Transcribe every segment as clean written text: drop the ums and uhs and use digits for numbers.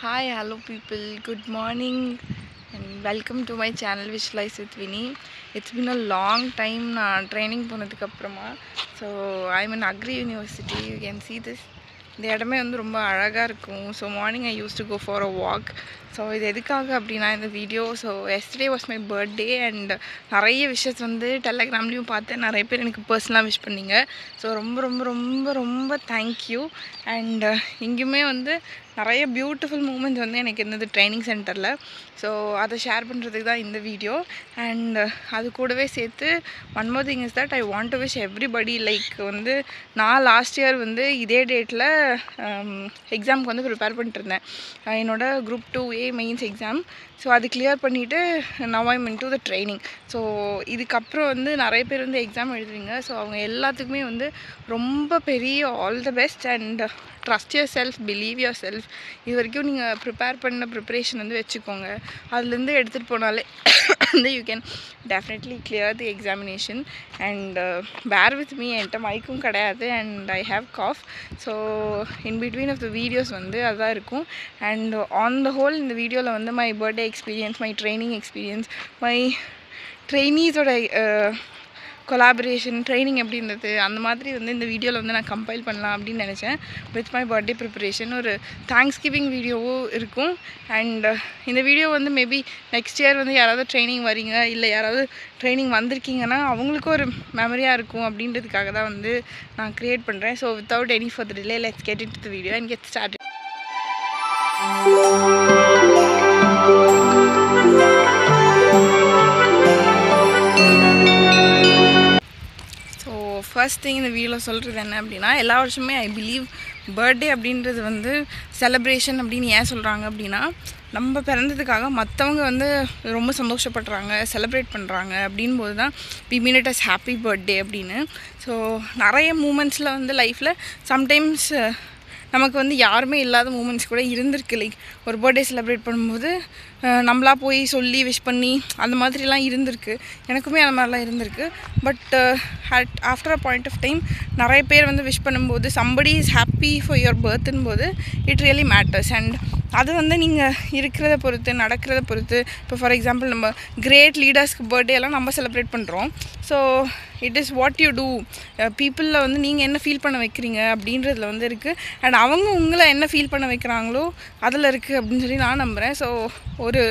Hi, hello people, good morning and welcome to my channel Visualize with Vinny. It's been a long time training போனதுக்கு அப்புறமா. So I'm in Agri University. You can see this. இந்த இடமே வந்து ரொம்ப அழகாக இருக்கும். So morning I use to go for a walk. So இது எதுக்காக அப்படின்னா இந்த வீடியோ. So yesterday was my birthday and நிறைய விஷஸ் வந்து டெலகிராம்லேயும் பார்த்தேன். நிறைய பேர் எனக்கு பர்சனலாக விஷ் பண்ணிங்க. ஸோ ரொம்ப ரொம்ப ரொம்ப ரொம்ப தேங்க்யூ. அண்ட் இங்கேயுமே வந்து நிறைய பியூட்டிஃபுல் மூமெண்ட்ஸ் வந்து எனக்கு இருந்தது ட்ரைனிங் சென்டரில். ஸோ அதை ஷேர் பண்ணுறதுக்கு தான் இந்த வீடியோ. அண்ட் அது கூடவே சேர்த்து one more thing is that I want to wish everybody. Like வந்து நான் லாஸ்ட் இயர் வந்து இதே டேட்டில் எக்ஸாமுக்கு வந்து ப்ரிப்பேர் பண்ணிட்டு இருந்தேன். என்னோட group 2A mains exam. So அது கிளியர் பண்ணிவிட்டு now I'm into the training. So இதுக்கப்புறம் வந்து நிறைய பேர் வந்து எக்ஸாம் எழுதுவீங்க. ஸோ அவங்க எல்லாத்துக்குமே வந்து ரொம்ப பெரிய all the best and trust your self, believe your self. இது வரைக்கும் நீங்கள் ப்ரிப்பேர் பண்ண ப்ரிப்ரேஷன் வந்து வச்சுக்கோங்க. அதுலேருந்து எடுத்துகிட்டு போனாலே வந்து you can definitely clear the examination. And bear with me, என்கிட்ட மைக்கும் கிடையாது and I have cough. So in between of the videos வந்து அதுதான் இருக்கும். அண்ட் ஆன் த ஹோல் இந்த வீடியோவில் வந்து my birthday experience, my training experience, my ட்ரைனீஸோட கொலாபரேஷன், ட்ரைனிங் எப்படி இருந்தது, அந்த மாதிரி வந்து இந்த வீடியோவில் வந்து நான் கம்பைல் பண்ணலாம் அப்படின்னு நினச்சேன். வித் மை பர்த்டே ப்ரிப்ரேஷன் ஒரு தேங்க்ஸ் கிவிங் வீடியோவும் இருக்கும். அண்ட் இந்த வீடியோ வந்து மேபி நெக்ஸ்ட் இயர் வந்து யாராவது ட்ரைனிங் வரீங்க இல்லை யாராவது ட்ரைனிங் வந்திருக்கீங்கன்னா அவங்களுக்கும் ஒரு மெமரியாக இருக்கும் அப்படின்றதுக்காக தான் வந்து நான் க்ரியேட் பண்ணுறேன். So without any further delay let's get into the video and get started. First thing இந்த வீடியோவில் சொல்கிறது என்ன அப்படின்னா, எல்லா வருஷமே ஐ பிலீவ் பர்த்டே அப்படின்றது வந்து செலிப்ரேஷன் அப்படின்னு ஏன் சொல்கிறாங்க அப்படின்னா, நம்ம பிறந்ததுக்காக மற்றவங்க வந்து ரொம்ப சந்தோஷப்படுறாங்க, செலிப்ரேட் பண்ணுறாங்க அப்படின் போது தான் we mean it as happy birthday அப்படின்னு. ஸோ நிறைய மூமெண்ட்ஸில் வந்து லைஃப்பில் சம்டைம்ஸ் நமக்கு வந்து யாருமே இல்லாத மூமெண்ட்ஸ் கூட இருந்திருக்கு. லைக் ஒரு பர்த்டே செலிப்ரேட் பண்ணும்போது நம்மளாக போய் சொல்லி விஷ் பண்ணி அந்த மாதிரிலாம் இருந்திருக்கு. எனக்குமே அந்த மாதிரிலாம் இருந்திருக்கு. But after a point of time நிறைய பேர் வந்து விஷ் பண்ணும்போது somebody is happy for your பர்த்ன்னு போது இட் ரியலி மேட்டர்ஸ். அண்ட் அது வந்து நீங்கள் இருக்கிறத பொறுத்து, நடக்கிறத பொறுத்து. இப்போ ஃபார் எக்ஸாம்பிள் நம்ம கிரேட் லீடர்ஸ்க்கு பர்த்டே எல்லாம் நம்ம செலிப்ரேட் பண்ணுறோம். So it is what you do. பீப்புளில் வந்து நீங்கள் என்ன ஃபீல் பண்ண வைக்கிறீங்க அப்படின்றதுல வந்து இருக்குது. அண்ட் அவங்க உங்களை என்ன ஃபீல் பண்ண வைக்கிறாங்களோ அதில் இருக்குது அப்படின்னு சொல்லி நான் நம்புகிறேன். ஸோ ஒரு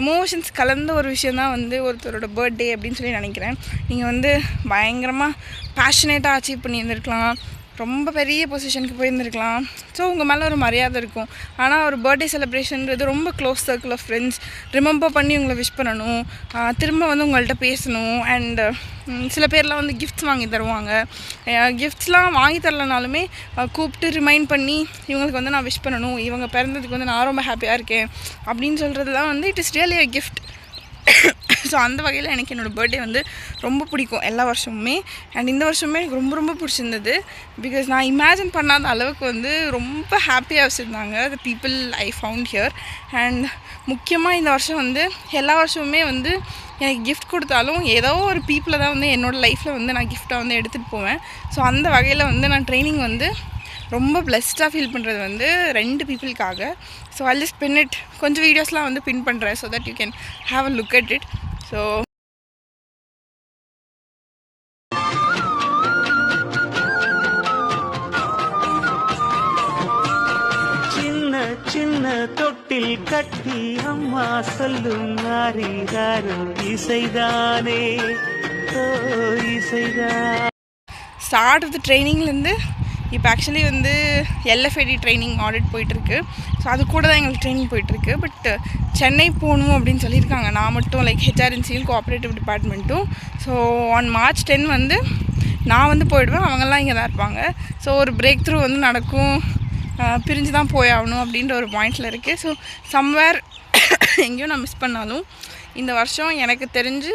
எமோஷன்ஸ் கலந்த ஒரு விஷயந்தான் வந்து ஒருத்தரோட பர்த்டே அப்படின்னு சொல்லி நினைக்கிறேன். நீங்கள் வந்து பயங்கரமாக பேஷனேட்டாக அச்சீவ் பண்ணியிருந்துருக்கலாம், ரொம்ப பெரிய பொசிஷனுக்கு போயிருந்துருக்கலாம். ஸோ உங்கள் மேலே ஒரு மரியாதை இருக்கும். ஆனால் ஒரு பர்த்டே செலிப்ரேஷன்றது ரொம்ப close circle of friends remember பண்ணி உங்களை விஷ் பண்ணணும், திரும்ப வந்து உங்கள்கிட்ட பேசணும். அண்ட் சில பேர்லாம் வந்து கிஃப்ட்ஸ் வாங்கி தருவாங்க. கிஃப்ட்ஸ்லாம் வாங்கி தரலனாலுமே கூப்பிட்டு ரிமைண்ட் பண்ணி இவங்களுக்கு வந்து நான் விஷ் பண்ணணும், இவங்க பிறந்ததுக்கு வந்து நான் ரொம்ப ஹாப்பியாக இருக்கேன் அப்படின்னு சொல்கிறதுலாம் வந்து it is really a gift. So அந்த வகையில் எனக்கு என்னோடய பர்த்டே வந்து ரொம்ப பிடிக்கும் எல்லா வருஷமுமே. அண்ட் இந்த வருஷமே எனக்கு ரொம்ப ரொம்ப பிடிச்சிருந்தது. பிகாஸ் நான் இமேஜின் பண்ணாத அளவுக்கு வந்து ரொம்ப ஹாப்பியாக வச்சுருந்தாங்க the people I found here. And முக்கியமாக இந்த வருஷம் வந்து எல்லா வருஷமுமே வந்து எனக்கு கிஃப்ட் கொடுத்தாலும் ஏதோ ஒரு பீப்புளை தான் வந்து என்னோடய லைஃப்பில் வந்து நான் கிஃப்டாக வந்து எடுத்துகிட்டு போவேன். ஸோ அந்த வகையில் வந்து நான் ட்ரைனிங் வந்து ரொம்ப பிளெஸ்டாக ஃபீல் பண்ணுறது வந்து 2 பீப்புளுக்காக. So I just pin it. கொஞ்சம் வீடியோஸ்லாம் வந்து பின் பண்ணுறேன் so that you can have a look at it. So சின்ன சின்ன தொட்டில் கட்டி அம்மா சொல்லும் நாரிதாரோ இசைதானே, இசைதான். ஸ்டார்ட் ஆஃப் த ட்ரைனிங்லேருந்து இப்போ ஆக்சுவலி வந்து எல்எஃப்ஐடி ட்ரைனிங் ஆடிட் போயிட்டுருக்கு. ஸோ அது கூட தான் எங்களுக்கு ட்ரைனிங் போயிட்டுருக்கு. பட் சென்னை போகணும் அப்படின்னு சொல்லியிருக்காங்க. நான் மட்டும் லைக் ஹெச்ஆர்என்சியும் கோஆப்ரேட்டிவ் டிபார்ட்மெண்ட்டும். ஸோ ஆன் March 10 வந்து நான் வந்து போயிடுவேன், அவங்கெல்லாம் இங்கே தான் இருப்பாங்க. ஸோ ஒரு பிரேக் த்ரூ வந்து நடக்கும், பிரிஞ்சு தான் போயாகணும் அப்படின்ற ஒரு பாயிண்டில் இருக்குது. ஸோ சம்வேர் எங்கேயும் நான் மிஸ் பண்ணாலும் இந்த வருஷம் எனக்கு தெரிஞ்சு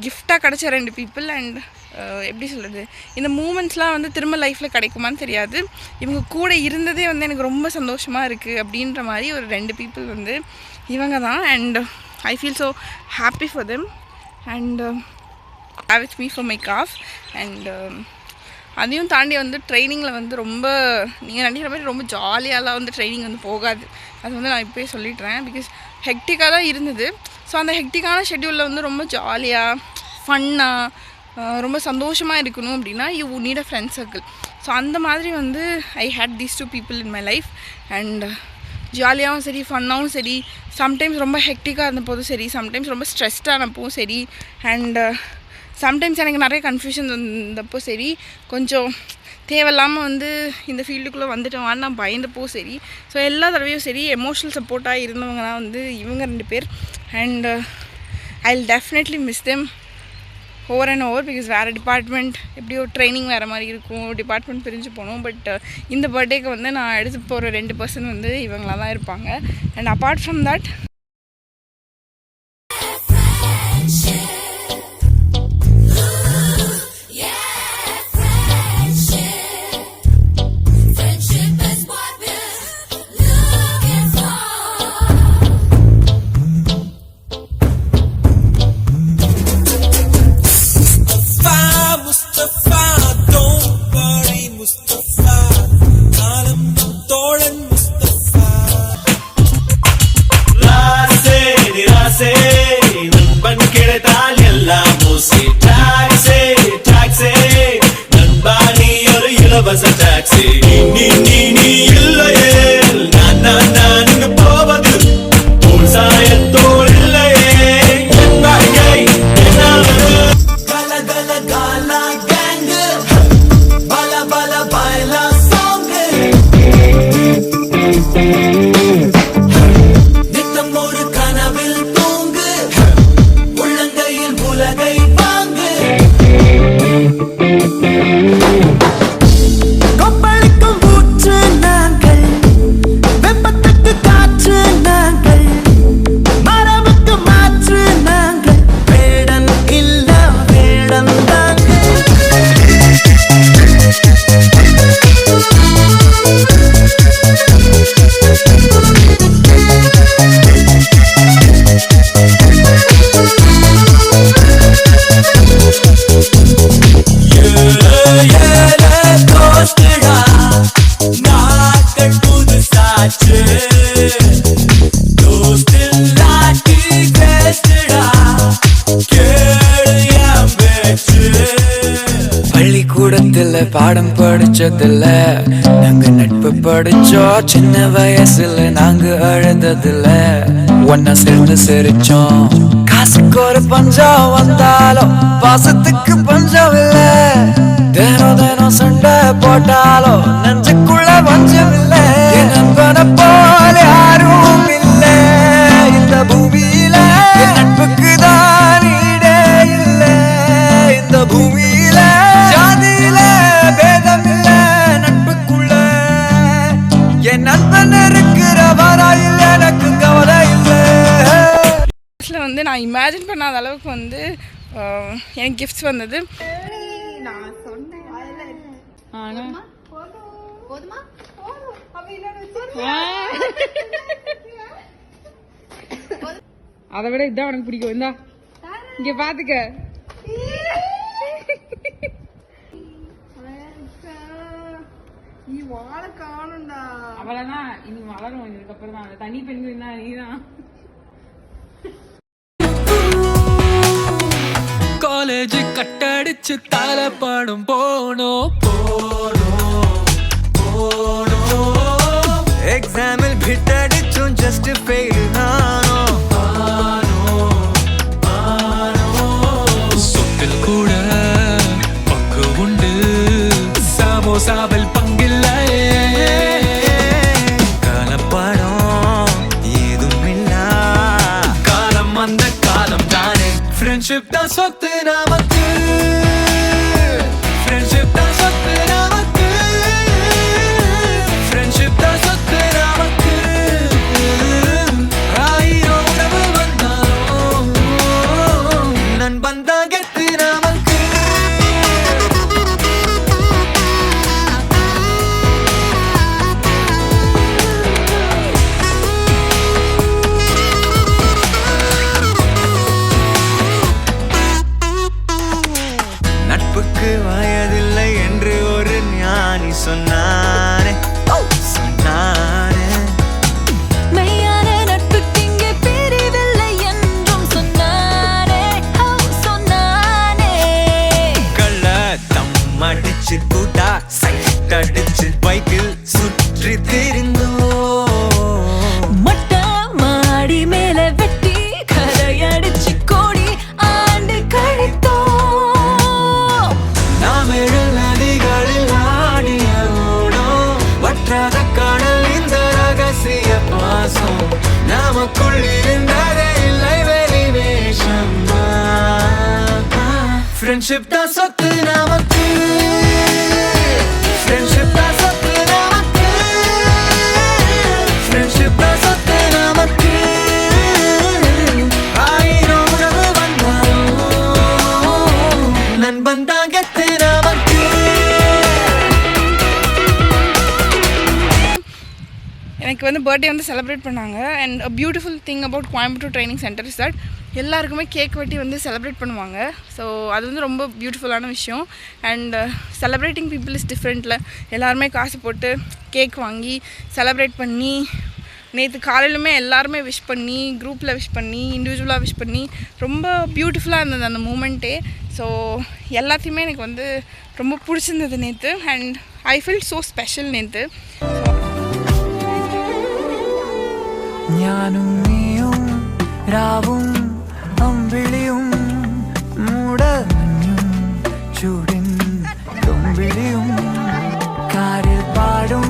கிஃப்டாக கிடச்ச 2 பீப்புள். அண்ட் எப்படி சொல்கிறது, இந்த மூமெண்ட்ஸ்லாம் வந்து திரும்ப லைஃப்பில் கிடைக்குமான்னு தெரியாது. இவங்க கூட இருந்ததே வந்து எனக்கு ரொம்ப சந்தோஷமாக இருக்குது அப்படின்ற மாதிரி ஒரு 2 பீப்புள் வந்து இவங்க தான். And I feel so happy for them. And have with me for my cough. And அதையும் தாண்டி வந்து ட்ரைனிங்கில் வந்து ரொம்ப நீங்கள் நினைக்கிற மாதிரி ரொம்ப ஜாலியாலாம் வந்து ட்ரைனிங் வந்து போகாது. அது வந்து நான் இப்போயே சொல்லிடுறேன். பிகாஸ் ஹெக்டிக்காக தான் இருந்தது. ஸோ அந்த ஹெக்டிக்கான ஷெட்யூலில் வந்து ரொம்ப ஜாலியாக ஃபன்னாக ரொம்ப சந்தோஷமாக இருக்கணும் அப்படின்னா you need a friend circle. So அந்த மாதிரி வந்து I had these 2 people in my life. And ஜாலியாகவும் சரி ஃபன்னாகவும் சரி, சம்டைம்ஸ் ரொம்ப ஹெக்டிக்காக இருந்தபோதும் சரி, சம்டைம்ஸ் ரொம்ப ஸ்ட்ரெஸ்டானப்பவும் சரி, அண்ட் சம்டைம்ஸ் எனக்கு நிறைய கன்ஃபியூஷன் இருந்தப்போ சரி, கொஞ்சம் தேவையில்லாமல் வந்து இந்த ஃபீல்டுக்குள்ளே வந்துட்டோம்னு நான் பயந்தப்போ சரி, ஸோ எல்லா தடவையும் சரி எமோஷ்னல் சப்போர்ட்டாக இருந்தவங்கன்னா வந்து இவங்க 2 பேர். And I will definitely miss them over and over. Because வேறு டிபார்ட்மெண்ட் எப்படியோ ட்ரைனிங் வேறு மாதிரி இருக்கும், டிபார்ட்மெண்ட் பிரிஞ்சு போகணும். பட் இந்த பர்த்டேக்கு வந்து நான் எடுத்து போகிற 2 person வந்து இவங்களாக தான் இருப்பாங்க. அண்ட் அப்பார்ட் ஃப்ரம் தட் நண்பன் கிடைத்தால் எல்லாம் ஊசி டாக்ஸி டாக்ஸி நண்பா நீ ஒரு இலவச டாக்ஸி. நீ நீ நீ இல்லையே நான் நான் நான் இங்கு போவது தோல் சாயத்தோல் இல்லையே என் வாழ்க்கை என்னாவது கல கல காலா கேங்கு பல பல பைலா சாங்கு நித்தம் ஒரு கனவில் தூங்கு உள்ளங்கையில் உலகை வாங்கு. கொப்பளிக்கும் ஊற்று நாங்கள், வெப்பத்துக்கு காற்று நாங்கள், மரபுக்கு மாற்று நாங்கள், வேடன் இல்ல வேடன் தாங்கள். நாட்கள் புதுசாச்சு தோஸ்தில்லாட்டி பேசுடா கேளு என் பேச்சு. பள்ளிக்கூடத்துல பாடம் படிச்சதில்ல, நாங்க நட்பு படிச்சோம். சின்ன வயசுல நாங்க அழுததில்ல, ஒன்னா சேர்ந்து சிரிச்சோம். காசுக்கு ஒரு பஞ்சம் வந்தாலும் பாசத்துக்கு பஞ்சம் இல்ல. தினம் தினம் சண்டை போட்டாலும் நெஞ்சுக்குள்ள பஞ்சம் இல்ல. என் நண்பனை போல யாரும் இல்ல இந்த பூமியில. என் நட்புக்கு தான் ஈடே இல்ல இந்த பூமியில. ஜாதியில பேதம் இல்ல நட்புக்குள்ள. என் நண்பன் இருக்கிற வரையில் எனக்கு கவலை இல்லை. வந்து நான் இமேஜின் பண்ணாத அளவுக்கு வந்து எனக்கு கிஃப்ட்ஸ் வந்தது. அதை விட இதான் உனக்கு பிடிக்கும். இந்தா இங்க பாத்துக்க. நீ வாழ காணும்டா. அவ்வளவுதான், இனி வளரும். இதுக்கப்புறம் தான் தனி பெண்கள் தான் நீதான். காலேஜ் கட்டடிச்சு தலைப்படம் போனோம். எக்ஸாமில் பிட்டடிச்சும் ஜஸ்ட் ஃபெயில் நானோ. சொத்தில் கூட பங்கு உண்டு, சமோசாவில் பங்கில்லையே. காலப்படம் ஏதும் இல்ல, காலம் அந்த காலம் தானே. ஃப்ரெண்ட்ஷிப் தான் சொத்து நமக்கு, ஃப்ரெண்ட்ஷிப் தான் சொத்து நமக்கு, ஃப்ரெண்ட்ஷிப் தான் சொத்து நமக்கு. ஆயிரம் உறவு வந்தாலும் நண்பன் தான் கெத்து நமக்கு. ஃப்ரெண்ட்ஷிப் தான் சொத்து நமக்கு ஃப்ரெண்ட்ஷிப் தான் சொத்து நமக்கு ஃப்ரெண்ட்ஷிப் தான் சொத்து நமக்கு ஆயிரம் உறவு வந்தாலும் நண்பன் தான் கெத்து நமக்கு எனக்கு வந்து பர்த்டே வந்து செலிப்ரேட் பண்ணாங்க. And a beautiful thing about Coimbatore training centre is that எல்லாருக்குமே கேக் வெட்டி வந்து செலிப்ரேட் பண்ணுவாங்க. ஸோ அது வந்து ரொம்ப பியூட்டிஃபுல்லான விஷயம். அண்ட் செலிப்ரேட்டிங் பீப்புள் இஸ் டிஃப்ரெண்ட்டில் எல்லாருமே காசு போட்டு கேக் வாங்கி செலிப்ரேட் பண்ணி நேற்று காலையிலுமே எல்லாருமே விஷ் பண்ணி குரூப்பில் விஷ் பண்ணி இண்டிவிஜுவலாக விஷ் பண்ணி ரொம்ப பியூட்டிஃபுல்லாக இருந்தது அந்த மூமெண்ட்டே. ஸோ எல்லாத்தையுமே எனக்கு வந்து ரொம்ப பிடிச்சிருந்தது நேற்று. And I feel so special நேற்று. ഞാനും നീയും രാവും അമ്പിളിയും മൂടമഞ്ഞും ചൂടിൻ തുമ്പിളിയും കാരിൽ പാടും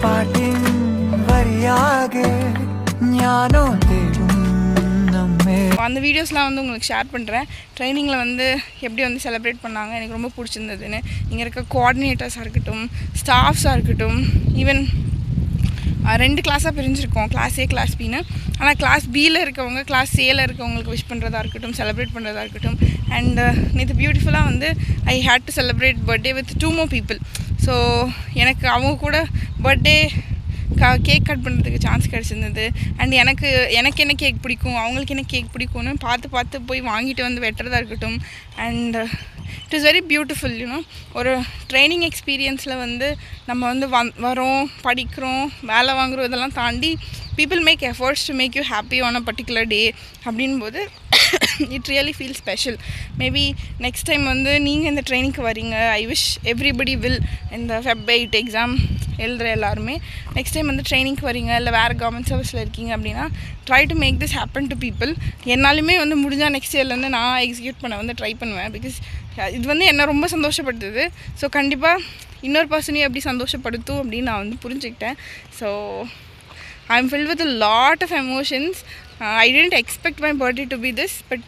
പാട്ടിൻ വരിയാകെ ഞാനോ തേടും നമ്മെ. அந்த வீடியோஸ்லாம் வந்து உங்களுக்கு ஷேர் பண்ணுறேன். ட்ரைனிங்கில் வந்து எப்படி வந்து செலிப்ரேட் பண்ணாங்க எனக்கு ரொம்ப பிடிச்சிருந்ததுன்னு. இங்கே இருக்க கோஆர்டினேட்டர்ஸாக இருக்கட்டும், ஸ்டாஃப்ஸாக இருக்கட்டும், ஈவன் 2 கிளாஸாக பிரிஞ்சிருக்கோம், கிளாஸ் ஏ கிளாஸ் பின்னு. ஆனால் கிளாஸ் பியில் இருக்கவங்க கிளாஸ் ஏல இருக்கவங்களுக்கு விஷ் பண்ணுறதா இருக்கட்டும், செலிப்ரேட் பண்ணுறதா இருக்கட்டும். அண்ட் நேற்று பியூட்டிஃபுல்லாக வந்து I had to celebrate birthday with 2 more people. So எனக்கு அவங்க கூட பர்த்டே கேக் கட் பண்ணுறதுக்கு சான்ஸ் கிடச்சிருந்தது. அண்ட் எனக்கு என்ன கேக் பிடிக்கும், அவங்களுக்கு என்ன கேக் பிடிக்கும்னு பார்த்து போய் வாங்கிட்டு வந்து வெட்டுறதா இருக்கட்டும். And it is very beautiful. You know, ஒரு ட்ரைனிங் எக்ஸ்பீரியன்ஸில் வந்து நம்ம வந்து வரோம், படிக்கிறோம், வேலை வாங்குகிறோம், இதெல்லாம் தாண்டி people make efforts to make you happy on a particular day அப்படின்போது it really feels special. Maybe next time வந்து நீங்கள் இந்த ட்ரைனிங்க்கு வரீங்க, I wish everybody will இந்த Feb 8 எக்ஸாம் எழுதுகிற எல்லாருமே நெக்ஸ்ட் டைம் வந்து ட்ரைனிங்க்கு வரீங்க இல்லை வேறு கவர்மெண்ட் சர்வீஸில் இருக்கீங்க அப்படின்னா try to make this happen to people. என்னாலுமே வந்து முடிஞ்சால் நெக்ஸ்ட் இயர்லேருந்து நான் எக்ஸிக்யூட் பண்ண வந்து ட்ரை பண்ணுவேன். பிகாஸ் இது வந்து என்னை ரொம்ப சந்தோஷப்படுத்துது. ஸோ கண்டிப்பாக இன்னொரு பர்சனையும் எப்படி சந்தோஷப்படுத்தும் அப்படின்னு நான் வந்து புரிஞ்சுக்கிட்டேன். So I am filled with a lot of emotions. I didn't expect my birthday to be this, but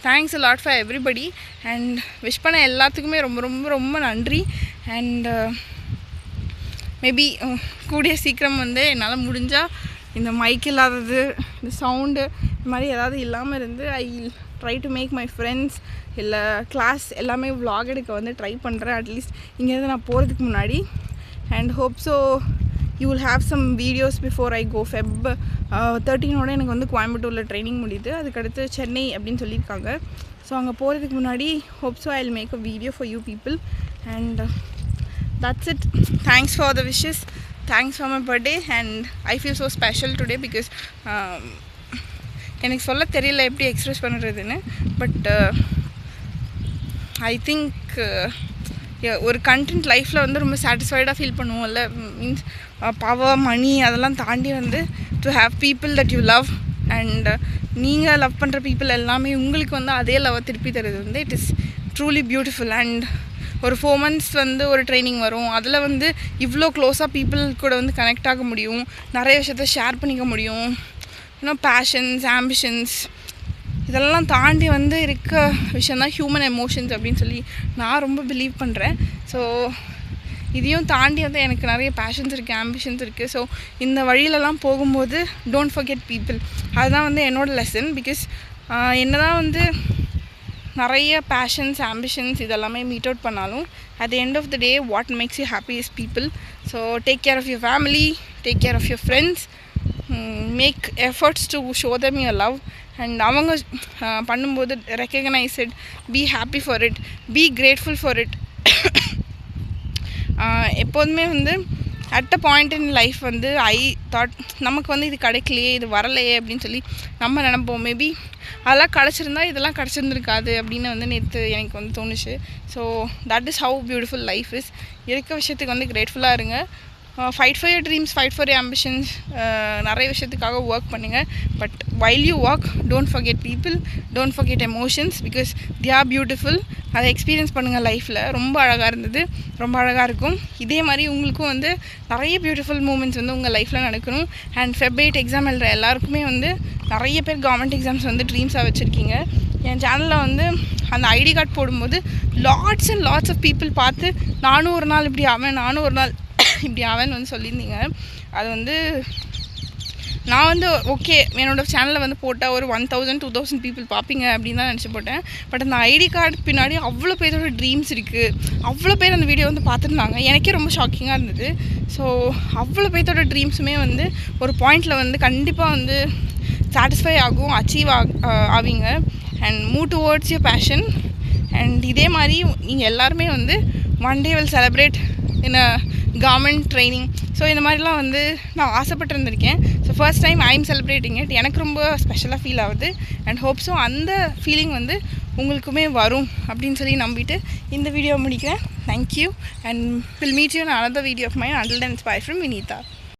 thanks a lot for everybody. And wish பண்ண எல்லாத்துக்குமே ரொம்ப ரொம்ப ரொம்ப நன்றி. அண்ட் மேபி கூடிய சீக்கிரம் வந்து என்னால் முடிஞ்சால் இந்த மைக் இல்லாதது, இந்த சவுண்டு, இந்த மாதிரி ஏதாவது இல்லாமல் இருந்து I try to make my friends இல்லை கிளாஸ் எல்லாமே vlog எடுக்க வந்து ட்ரை பண்ணுறேன் அட்லீஸ்ட் இங்கேருந்து நான் போகிறதுக்கு முன்னாடி. And hope so you will have some videos before I go. Feb 13 எனக்கு வந்து கோயம்புத்தூரில் ட்ரைனிங் முடியுது. அதுக்கடுத்து சென்னை அப்படின்னு சொல்லியிருக்காங்க. ஸோ அங்கே போகிறதுக்கு முன்னாடி hope so I'll make a video for you people. And that's it. Thanks for the wishes. Thanks for my birthday. And I feel so special today because எனக்கு சொல்ல தெரியல எப்படி எக்ஸ்ப்ரெஸ் பண்ணுறதுன்னு. பட் ஐ திங்க் ஒரு content லைஃப்பில் வந்து ரொம்ப சாட்டிஸ்ஃபைடாக ஃபீல் பண்ணுவோம்ல. மீன்ஸ் பவர், மணி அதெல்லாம் தாண்டி வந்து to have people that you love and நீங்கள் லவ் பண்ணுற பீப்புள் எல்லாமே உங்களுக்கு வந்து அதே லவ்வை திருப்பி தருது வந்து it is truly beautiful. And ஒரு 4 months வந்து ஒரு ட்ரைனிங் வரும், அதில் வந்து இவ்வளோ க்ளோஸாக பீப்புள் கூட வந்து கனெக்ட் ஆக முடியும், நிறைய விஷயத்த ஷேர் பண்ணிக்க முடியும். இன்னும் பேஷன்ஸ், ஆம்பிஷன்ஸ் இதெல்லாம் தாண்டி வந்து இருக்க விஷயந்தான் ஹியூமன் எமோஷன்ஸ் அப்படின்னு சொல்லி நான் ரொம்ப பிலீவ் பண்ணுறேன். ஸோ இதையும் தாண்டி வந்து எனக்கு நிறைய பேஷன்ஸ் இருக்குது, ஆம்பிஷன்ஸ் இருக்குது. ஸோ இந்த வழியிலலாம் போகும்போது டோன்ட் ஃபர்கெட் பீப்புள். அதுதான் வந்து என்னோடய லெசன். பிகாஸ் என்ன தான் வந்து நிறைய பேஷன்ஸ், ஆம்பிஷன்ஸ் இதெல்லாமே மீட் அவுட் பண்ணாலும் at the end of the day what makes you happy is people. So take care of your family, take care of your friends, make efforts to show them your love. And அவங்க பண்ணும்போது recognize it, be happy for it, be grateful for it. எப்போதுமே வந்து at a point in life வந்து I thought நமக்கு வந்து இது கிடைக்கலையே, இது வரலையே அப்படின்னு சொல்லி நம்ம நினைப்போம். மேபி அதெல்லாம் கிடச்சிருந்தா இதெல்லாம் கிடச்சிருந்துருக்காது அப்படின்னு வந்து நேற்று எனக்கு வந்து தோணுச்சு. So that is how beautiful life is. இருக்க விஷயத்துக்கு வந்து கிரேட்ஃபுல்லாக இருங்க. Fight for your dreams, fight for your ambitions. நிறைய விஷயத்துக்காக ஒர்க் பண்ணுங்கள். But while you work don't forget people, don't forget emotions because they are beautiful. அதை எக்ஸ்பீரியன்ஸ் பண்ணுங்கள் லைஃப்பில். ரொம்ப அழகாக இருந்தது, ரொம்ப அழகாக இருக்கும். இதே மாதிரி உங்களுக்கும் வந்து நிறைய பியூட்டிஃபுல் மூமெண்ட்ஸ் வந்து உங்கள் லைஃப்பில் நடக்கணும். அண்ட் Feb 8 எக்ஸாம் எழுதுகிற எல்லாருக்குமே வந்து நிறைய பேர் கவர்மெண்ட் எக்ஸாம்ஸ் வந்து ட்ரீம்ஸாக வச்சுருக்கீங்க. என் சேனலில் வந்து அந்த ஐடி கார்டு போடும்போது lots and lots of people பார்த்து நானும் ஒரு நாள் இப்படி ஆவேன், நானும் ஒரு நாள் இப்படி ஆவேன்னு வந்து சொல்லியிருந்தீங்க. அது வந்து நான் வந்து ஓகே என்னோடய சேனலில் வந்து போட்டால் ஒரு 1000-2000 பீப்புள் பார்ப்பீங்க அப்படின்னு தான் நினச்சி போட்டேன். பட் அந்த ஐடி கார்டு பின்னாடி அவ்வளோ பேரோட ட்ரீம்ஸ் இருக்குது, அவ்வளோ பேர் அந்த வீடியோ வந்து பார்த்துருந்தாங்க. எனக்கே ரொம்ப ஷாக்கிங்காக இருந்தது. ஸோ அவ்வளோ பேர்த்தோட ட்ரீம்ஸுமே வந்து ஒரு பாயிண்டில் வந்து கண்டிப்பாக வந்து சாட்டிஸ்ஃபை ஆகும், அச்சீவ் ஆவீங்க. And move towards your passion. And இதே மாதிரி நீங்கள் எல்லாருமே வந்து one day will celebrate in a government training. So இந்த மாதிரிலாம் வந்து நான் ஆசைப்பட்டிருந்திருக்கேன். So first time I am celebrating it. எனக்கு ரொம்ப ஸ்பெஷலாக ஃபீல் ஆகுது. அண்ட் ஹோப் ஸோ அந்த ஃபீலிங் வந்து உங்களுக்குமே வரும் அப்படின்னு சொல்லி நம்பிட்டு இந்த வீடியோ முடிக்கிறேன். Thank you and will meet you in another video of mine. Until then, it's bye from Vinitha.